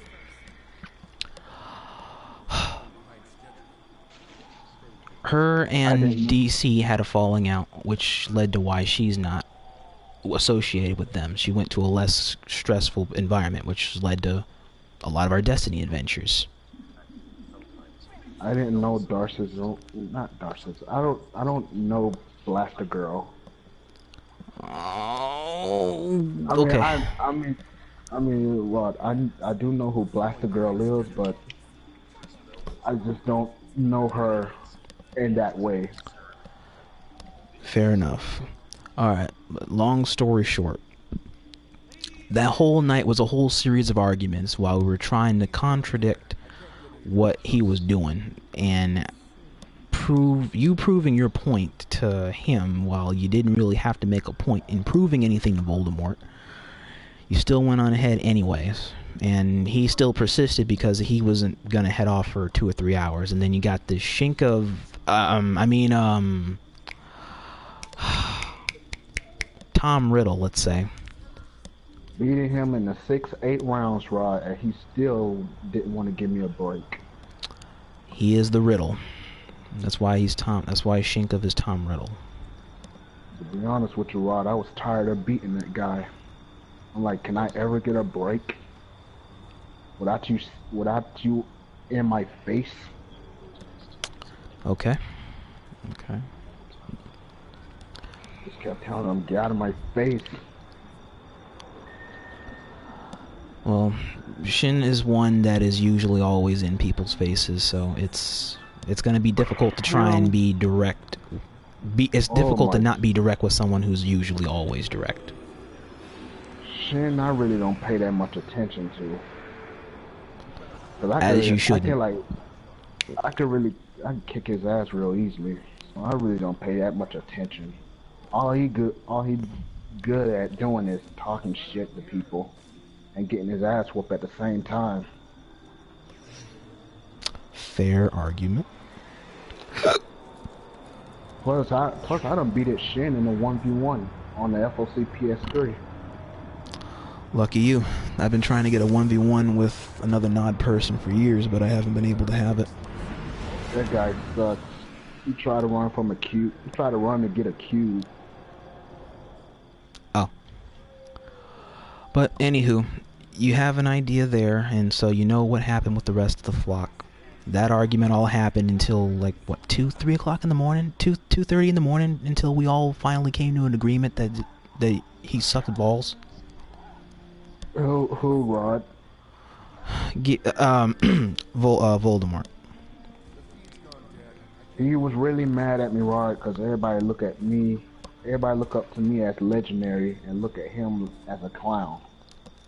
Her and DC had a falling out, which led to why she's not associated with them. She went to a less stressful environment, which led to a lot of our Destiny adventures. I didn't know Darcy's not Darcy's. I don't know Blaster Girl. Oh, okay. I mean, what? I do know who Blaster Girl is, but I just don't know her in that way. Fair enough. Alright, long story short. That whole night was a whole series of arguments while we were trying to contradict what he was doing and proving your point to him while you didn't really have to make a point in proving anything to Voldemort. You still went on ahead anyways, and he still persisted because he wasn't gonna head off for 2 or 3 hours, and then you got the shink of Tom Riddle, let's say. Beating him in the 6-8 rounds, Rod, and he still didn't want to give me a break. He is the Riddle. That's why he's Tom. That's why Shinkov is Tom Riddle. To be honest with you, Rod, I was tired of beating that guy. I'm like, can I ever get a break without you in my face? Okay. Okay. Just kept telling him, get out of my face. Well, Shin is one that is usually always in people's faces, so it's going to be difficult to try and be direct. It's difficult to not be direct with someone who's usually always direct. Shin, I really don't pay that much attention to. As you shouldn't. I can kick his ass real easily. So I really don't pay that much attention. All he good at doing is talking shit to people and getting his ass whooped at the same time. Fair argument. Plus I done beat it Shin in a 1v1 on the FOC PS3. Lucky you. I've been trying to get a 1v1 with another Nod person for years, but I haven't been able to have it. That guy sucks. He tried to run from a cube. He tried to run to get a cube. Oh. But anywho, you have an idea there, and so you know what happened with the rest of the flock. That argument all happened until, like, what, 2, 3 o'clock in the morning? 2:30 in the morning, until we all finally came to an agreement that he sucked balls? Who, Rod? Voldemort. He was really mad at me, Rod, because everybody look up to me as legendary and look at him as a clown.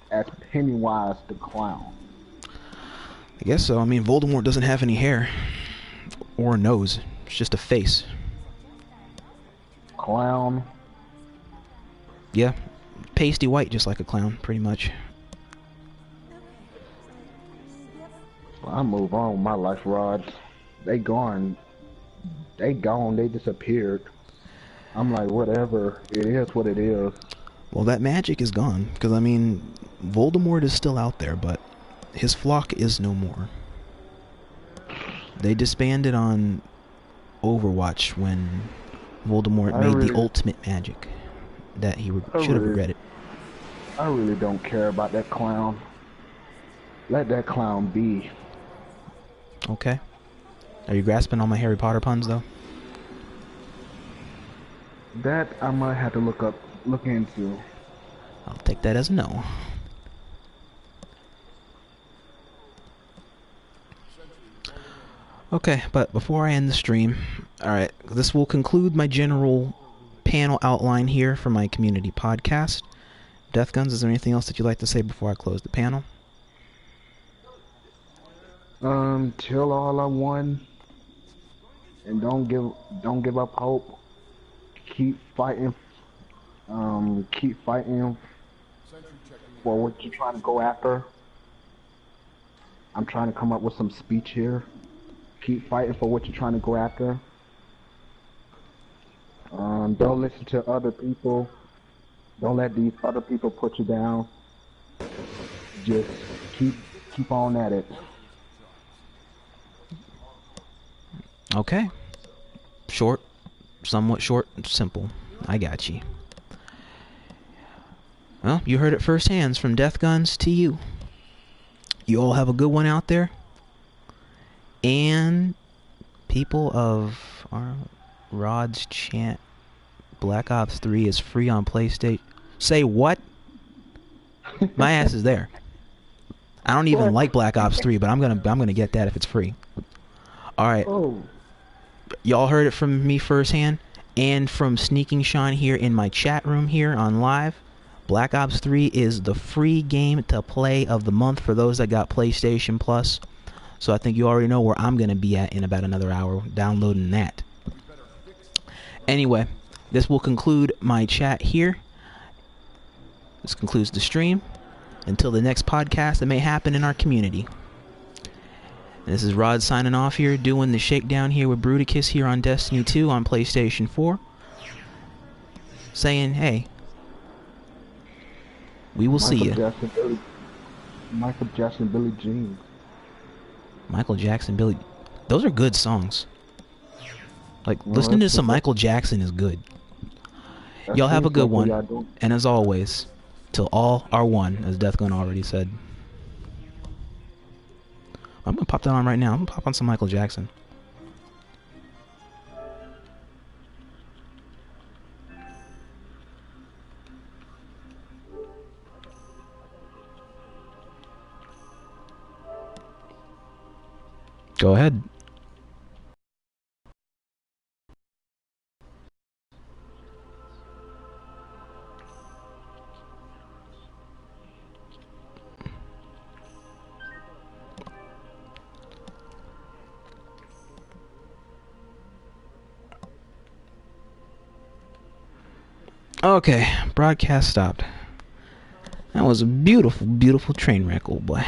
As Pennywise the clown. I guess so. I mean, Voldemort doesn't have any hair. Or a nose. It's just a face. Clown. Yeah. Pasty white, just like a clown, pretty much. Well, I move on with my life, Rod. They gone. They disappeared. I'm like, whatever. It is what it is. Well, that magic is gone. Because, I mean, Voldemort is still out there, but his flock is no more. They disbanded on Overwatch when Voldemort made the ultimate magic that he should have regretted. I really don't care about that clown. Let that clown be. Okay. Are you grasping all my Harry Potter puns, though? That I might have to look into. I'll take that as a no. Okay, but before I end the stream, alright, this will conclude my general panel outline here for my community podcast. Death Guns, is there anything else that you'd like to say before I close the panel? Till all I won, and don't give up hope. Keep fighting. Keep fighting for what you're trying to go after. I'm trying to come up with some speech here. Keep fighting for what you're trying to go after. Don't listen to other people. Don't let these other people put you down. Just keep on at it. Okay. Short, somewhat short, simple. I got you. Well, you heard it firsthand from Death Guns to you. You all have a good one out there. And people of our Rod's chant, Black Ops 3 is free on PlayStation. Say what? My ass is there. I don't even like Black Ops 3, but I'm gonna get that if it's free. All right. Oh. Y'all heard it from me firsthand, and from Sneaking Sean here in my chat room here on live. Black Ops 3 is the free game to play of the month for those that got PlayStation Plus. So I think you already know where I'm going to be at in about another hour downloading that. Anyway, this will conclude my chat here. This concludes the stream. Until the next podcast that may happen in our community. And this is Rod signing off here, doing the shakedown here with Bruticus here on Destiny 2 on PlayStation 4. Saying, hey, we will see you. Michael Jackson, Billie Jean. Michael Jackson, Billie... Those are good songs. Like, listening to some Michael Jackson is good. Y'all have a good one. And as always, till all are one, as Death Gun already said. I'm gonna pop that on right now. I'm gonna pop on some Michael Jackson. Go ahead. Okay, broadcast stopped. That was a beautiful, beautiful train wreck, old boy.